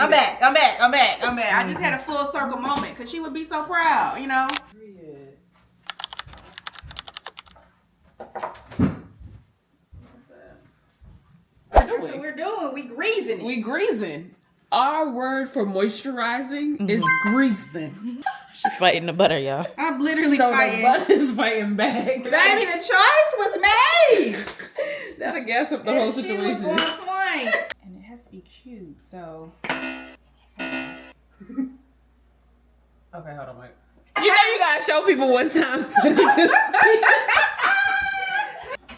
I'm back. I just had a full circle moment because she would be so proud, you know. That's what we're doing. We greasing it. We greasing. Our word for moisturizing is greasing. She fighting the butter, y'all. I'm literally So fighting. the butter's fighting back. Baby, the choice was made. That'll gas up the whole She was situation. on point. And it has to be cute, so. Okay, hold on, Mike. You know you gotta show people one time so they can see.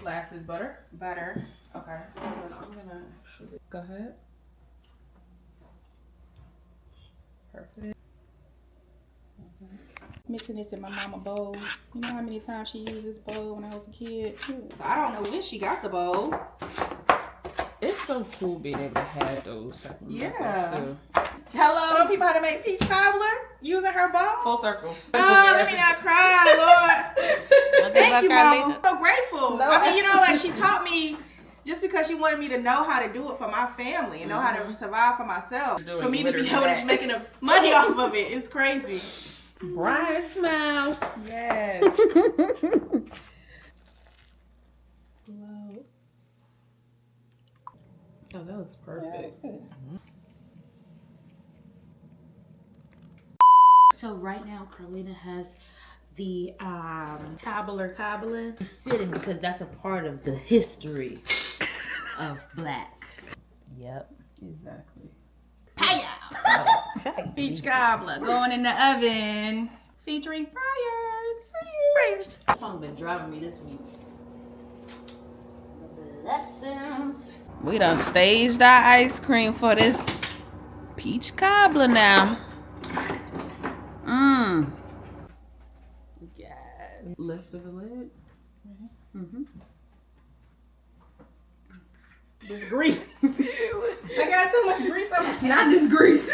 Last is butter. Butter. Okay. So I'm gonna actually go ahead. Perfect. Mixing this in my mama bowl. You know how many times she used this bowl when I was a kid? So I don't know when she got the bowl. It's so cool being able to have those type of Yeah. too. Hello. Showing people how to make peach cobbler using her bowl. Full circle. Oh, let me not cry, Lord. Thank you, Mama. I'm so grateful. No. I mean, you know, like she taught me just because she wanted me to know how to do it for my family and know how to survive for myself. For me to be able to be making money off of it. It's crazy. Bright smile. Yes. Oh, that looks perfect. Yeah, that's good. So right now, Carlina has the cobbler sitting because that's a part of the history of black. Yep. Exactly. Hiya! Peach cobbler going in the oven. Featuring Breyers. That song been driving me this week. The blessings. We done staged our ice cream for this peach cobbler now. Mmm. Yes. Lift of the lid. Mm-hmm. This grease. I got so much grease on my Not this grease.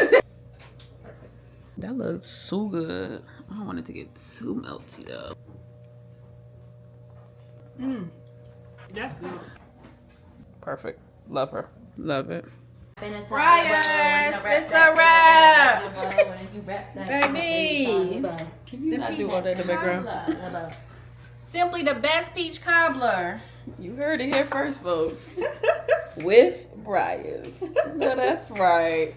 That looks so good. I don't want it to get too melty though. That's good. Perfect. Love her. Love it. Breyers, it's a wrap. Baby. Can you not do all that in the background? Simply the best peach cobbler. You heard it here first, folks. With Breyers. No, that's right.